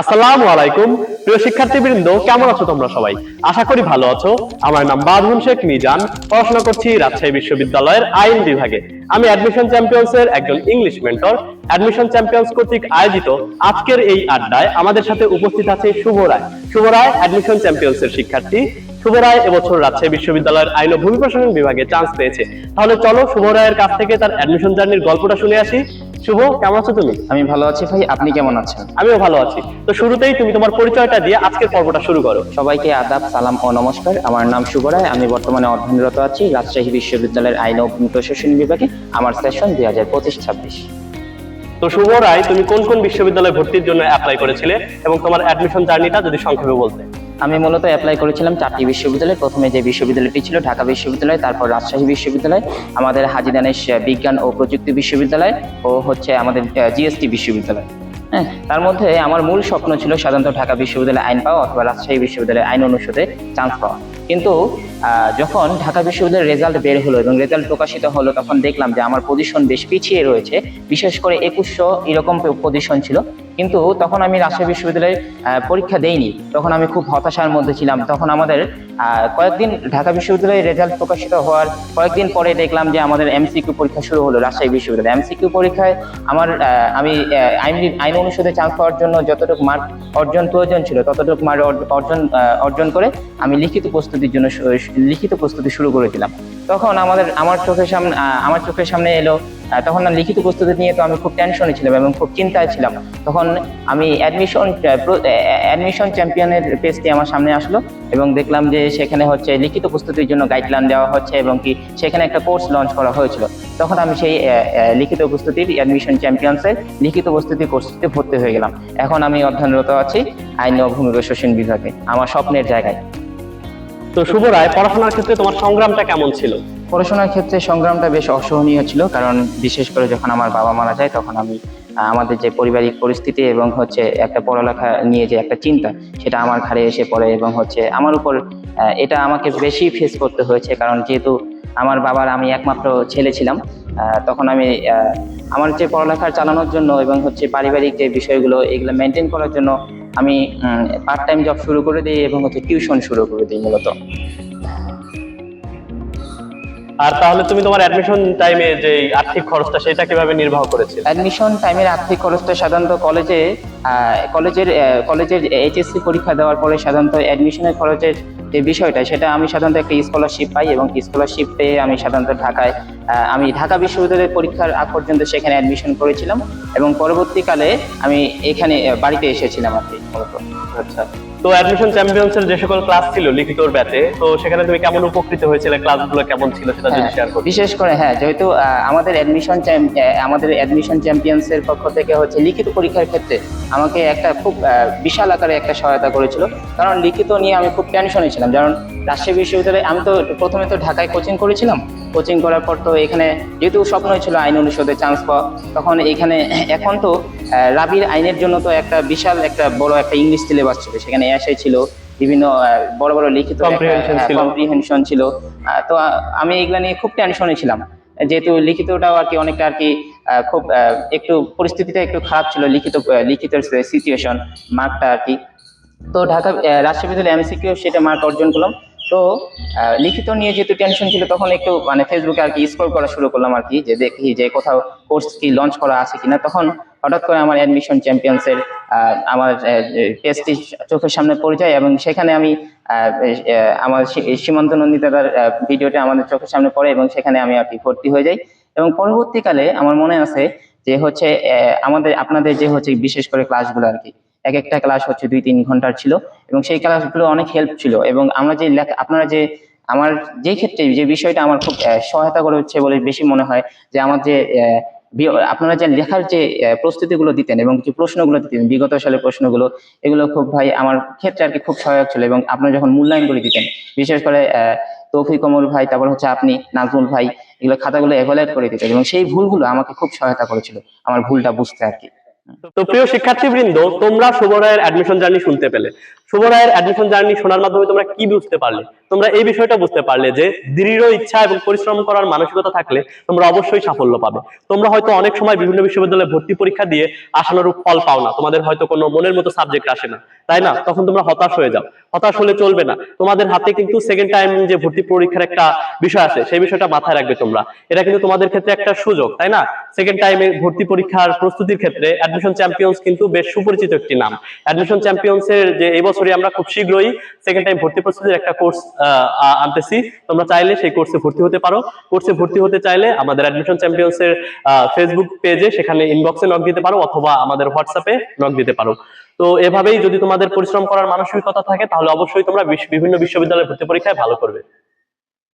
আসসালামু আলাইকুম। প্রিয় শিক্ষার্থীবৃন্দ, কেমন আছো তোমরা সবাই? আশা করি ভালো আছো। আমার নাম বাদরুন শেখ মিজান, পড়াশোনা করছি রাজশাহী বিশ্ববিদ্যালয়ের আইন বিভাগে। আমি অ্যাডমিশন চ্যাম্পিয়ন্স এর একজন ইংলিশ মেন্টর। অ্যাডমিশন চ্যাম্পিয়ন্স কর্তৃক আয়োজিত আজকের এই আড্ডায় আমাদের সাথে উপস্থিত আছে শুভ রায়। শুভ রায় অ্যাডমিশন চ্যাম্পিয়ন্স এর শিক্ষার্থী। শুভ রায় এবছর রাজশাহী বিশ্ববিদ্যালয়ের আইন ও ভূমি প্রশাসন বিভাগে চান্স পেয়েছে। তাহলে চলো শুভ রায়ের কাছ থেকে তার অ্যাডমিশন জার্নির গল্পটা শুনে আসি। শুভ, কেমন আছো তুমি? আমি ভালো আছি ভাই, আপনি কেমন আছেন? আমিও ভালো আছি। তো শুরুতেই তুমি তোমার পরিচয়টা দিয়ে আজকের পর্বটা শুরু করো। সবাইকে আদাব, সালাম ও নমস্কার। আমার নাম শুভ রায়। আমি বর্তমানে অধ্যয়নরত আছি রাজশাহী বিশ্ববিদ্যালয়ের আইন ও ভূমি প্রশাসন বিভাগে। আমার সেশন 2025-26। তো শুভ রায়, তুমি কোন কোন বিশ্ববিদ্যালয়ে ভর্তির জন্য অ্যাপ্লাই করেছিলে এবং তোমার অ্যাডমিশন জার্নিটা যদি সংক্ষেপে বলতে। আমি মূলত অ্যাপ্লাই করেছিলাম 4টি বিশ্ববিদ্যালয়ে। প্রথমে যে বিশ্ববিদ্যালয়টি ছিল ঢাকা বিশ্ববিদ্যালয়, তারপর রাজশাহী বিশ্ববিদ্যালয়, আমাদের হাজী দানেশ বিজ্ঞান ও প্রযুক্তি বিশ্ববিদ্যালয় ও হচ্ছে আমাদের জিএসটি বিশ্ববিদ্যালয়। হ্যাঁ, তার মধ্যে আমার মূল স্বপ্ন ছিল সাধারণত ঢাকা বিশ্ববিদ্যালয়ে আইন পাওয়া অথবা রাজশাহী বিশ্ববিদ্যালয়ে আইন অনুষদে চান্স পাওয়া। কিন্তু যখন ঢাকা বিশ্ববিদ্যালয়ের রেজাল্ট বের হলো এবং রেজাল্ট প্রকাশিত হলো, তখন দেখলাম যে আমার পজিশন বেশ পিছিয়ে রয়েছে। বিশেষ করে 2100 এরকম পজিশন ছিল। কিন্তু তখন আমি রাজশাহী বিশ্ববিদ্যালয়ে পরীক্ষা দেইনি। তখন আমি খুব হতাশার মধ্যে ছিলাম। তখন আমাদের কয়েকদিন ঢাকা বিশ্ববিদ্যালয়ের রেজাল্ট প্রকাশিত হওয়ার কয়েকদিন পরে দেখলাম যে আমাদের এমসিকিউ পরীক্ষা শুরু হলো রাজশাহী বিশ্ববিদ্যালয়ে। এমসিকিউ পরীক্ষায় আমি আইন অনুষদে চান্স পাওয়ার জন্য যতটুকু মার্ক অর্জন প্রয়োজন ছিল ততটুকু মার্ক অর্জন করে আমি লিখিত প্রস্তুতি শুরু করেছিলাম। তখন আমার চোখের সামনে এলো, তখন লিখিত প্রস্তুতি নিয়ে তো আমি খুব টেনশনে ছিলাম এবং খুব চিন্তায় ছিলাম। তখন আমি অ্যাডমিশন চ্যাম্পিয়নের পেজটি আমার সামনে আসলো এবং দেখলাম যে সেখানে হচ্ছে লিখিত প্রস্তুতির জন্য গাইডলাইন দেওয়া হচ্ছে এবং কি সেখানে একটা কোর্স লঞ্চ করা হয়েছিল। তখন আমি সেই লিখিত প্রস্তুতির অ্যাডমিশন চ্যাম্পিয়ন্সের লিখিত প্রস্তুতি কোর্সটিতে ভর্তি হয়ে গেলাম। এখন আমি অধ্যয়নরত আছি আইন ও ভূমি প্রশাসন বিভাগে, আমার স্বপ্নের জায়গায়। তো শুভ রায়, পড়াশোনার ক্ষেত্রে তোমার সংগ্রামটা কেমন ছিল? পড়াশোনার ক্ষেত্রে সংগ্রামটা বেশ অসহনীয় ছিল, কারণ বিশেষ করে যখন আমার বাবা মারা যায় তখন আমি আমাদের যে পারিবারিক পরিস্থিতি এবং হচ্ছে একটা পড়ালেখা নিয়ে যে একটা চিন্তা, সেটা আমার ঘাড়ে এসে পড়ে এবং হচ্ছে আমার উপর এটা আমাকে বেশি ফেস করতে হয়েছে। কারণ যেহেতু আমার বাবার আমি একমাত্র ছেলে ছিলাম, তখন আমি আমার যে পড়ালেখার চালানোর জন্য এবং হচ্ছে পারিবারিক যে বিষয়গুলো এগুলো মেনটেন করার জন্য আমি পার্ট টাইম জব শুরু করে দিই এবং হচ্ছে টিউশন শুরু করে দিই মূলত। আর তাহলে তুমি তোমার অ্যাডমিশন টাইমে যে আর্থিক খরচটা সেটা কিভাবে নির্বাহ করেছিলে? অ্যাডমিশন টাইমের আর্থিক খরচটা সাধারণত কলেজের এইচএসসি পরীক্ষা দেওয়ার পরে সাধারণত অ্যাডমিশনের খরচের যে বিষয়টা, সেটা আমি সাধারণত একটা স্কলারশিপ পাই এবং স্কলারশিপ পেয়ে আমি সাধারণত আমি ঢাকা বিশ্ববিদ্যালয়ের পরীক্ষার আগ পর্যন্ত সেখানে অ্যাডমিশন করেছিলাম এবং পরবর্তীকালে আমি এখানে বাড়িতে এসেছিলাম আর কি মূলত। আচ্ছা, তো অ্যাডমিশন চ্যাম্পিয়ন্স এর যে সকল ক্লাস ছিল লিখিতর ব্যাচে, তো সেখানে তুমি কেমন উপকৃত হয়েছিলে? ক্লাসগুলো কেমন ছিল সেটা যদি শেয়ার করো। বিশেষ করে যেহেতু আমাদের অ্যাডমিশন চ্যাম্পিয়ন্স এর পক্ষ থেকে হচ্ছে লিখিত পরীক্ষার ক্ষেত্রে আমাকে একটা খুব বিশাল আকারে একটা সহায়তা করেছিল। কারণ লিখিত নিয়ে আমি খুব টেনশনে ছিলাম। কারণ রাজশাহী বিশ্ববিদ্যালয়ে আমি তো প্রথমে ঢাকায় কোচিং করেছিলাম। কোচিং করার পর তো এখানে যেহেতু স্বপ্নই ছিল আইন অনুষদে চান্স পাওয়া, তখন এখানে এখন তো রাবির আইনের জন্য তো একটা বিশাল একটা বড় একটা ইংলিশ সিলেবাস ছিল, সেখানে এসআই ছিল, বিভিন্ন বড় বড় লিখিত কম্প্রিহেনশন ছিল। তো আমি এগুলা নিয়ে খুব টেনশনে ছিলাম, যেহেতু লিখিতটাও আর কি অনেকটা আর কি খুব একটু পরিস্থিতিটা একটু খারাপ ছিল, লিখিত সিচুয়েশন মার্কটা আর কি। তো রাজশাহী বিশ্ববিদ্যালয় এমসিকিউ সেটা মার্ক অর্জন করলাম। তো লিখিত নিয়ে যেহেতু টেনশন ছিল, তখন একটু ফেসবুকে আর কি স্ক্রল করা শুরু করলাম আর কি, যে দেখি যে কোথাও কোর্স কি লঞ্চ করা আছে কিনা। তখন হঠাৎ করে আমার অ্যাডমিশন চ্যাম্পিয়ন্সের আমার পেজটি চোখের সামনে পড়ে যায় এবং সেখানে আমি আমার সীমান্ত নন্দিতার ভিডিওটা আমাদের চোখের সামনে পড়ে এবং সেখানে আমি আর কি ভর্তি হয়ে যাই। এবং পরবর্তীকালে আমার মনে আছে যে হচ্ছে আপনাদের যে হচ্ছে বিশেষ করে ক্লাসগুলো আর কি, এক একটা ক্লাস হচ্ছে 2-3 ঘন্টার ছিল এবং সেই ক্লাসগুলো অনেক হেল্প ছিল। এবং আপনারা যে আমার যে ক্ষেত্রে যে বিষয়টা আমার খুব সহায়তা করে হচ্ছে বলে বেশি মনে হয়, যে আমার যে আপনারা যে লেখার যে প্রস্তুতিগুলো দিতেন এবং যে প্রশ্নগুলো দিতেন বিগত সালের প্রশ্নগুলো, এগুলো খুব ভাই আমার ক্ষেত্রে আর কি খুব সহায়ক ছিল। এবং আপনারা যখন মূল্যায়ন করে দিতেন, বিশেষ করে তৌফিক ওমর ভাই, তারপর হচ্ছে আপনি নাজমুল ভাই, এগুলো খাতাগুলো এভালুয়েট করে দিতেন এবং সেই ভুলগুলো আমাকে খুব সহায়তা করেছিল আমার ভুলটা বুঝতে আর কি। তো প্রিয় শিক্ষার্থীবৃন্দ, তোমরা শুভ রায়ের অ্যাডমিশন জার্নি শুনতে পেলে। শুভ রায়ের অ্যাডমিশন জার্নি শোনার মাধ্যমে তোমরা কি বুঝতে পারলে? তোমরা এই বিষয়টা বুঝতে পারলে যে দৃঢ় ইচ্ছা এবং পরিশ্রম করার মানসিকতা থাকলে তোমরা অবশ্যই সাফল্য পাবে। তোমরা হয়তো অনেক সময় বিভিন্ন বিশ্ববিদ্যালয়ে ভর্তি পরীক্ষা দিয়ে আশানুরূপ ফল পাও না, তোমাদের হয়তো কোনো মনের মতো সাবজেক্ট আসে না, তাই না? তখন তোমরা হতাশ হয়ে যাও। হতাশ হলে চলবে না। তোমাদের হাতে কিন্তু সেকেন্ড টাইম যে ভর্তি পরীক্ষার একটা বিষয় আছে, সেই বিষয়টা মাথায় রাখবে তোমরা। এটা কিন্তু তোমাদের ক্ষেত্রে একটা সুযোগ, তাই না? সেকেন্ড টাইমে ভর্তি পরীক্ষার প্রস্তুতির ক্ষেত্রে অ্যাডমিশন চ্যাম্পিয়ন্স কিন্তু বেশ সুপরিচিত একটি নাম। অ্যাডমিশন চ্যাম্পিয়ন্স এর যে এই বছরই আমরা খুব শীঘ্রই সেকেন্ড টাইম ভর্তি প্রস্তুতির একটা কোর্স আনতেছি। তোমরা চাইলে সেই কোর্সে ভর্তি হতে পারো। কোর্সে ভর্তি হতে চাইলে আমাদের অ্যাডমিশন চ্যাম্পিয়ন্স এর ফেসবুক পেজে, সেখানে ইনবক্সে নক দিতে পারো, অথবা আমাদের হোয়াটসঅ্যাপে নক দিতে পারো। তো এভাবেই যদি তোমাদের পরিশ্রম করার মানসিকতা থাকে, তাহলে অবশ্যই তোমরা বিভিন্ন বিশ্ববিদ্যালয়ের ভর্তি পরীক্ষায় ভালো করবে।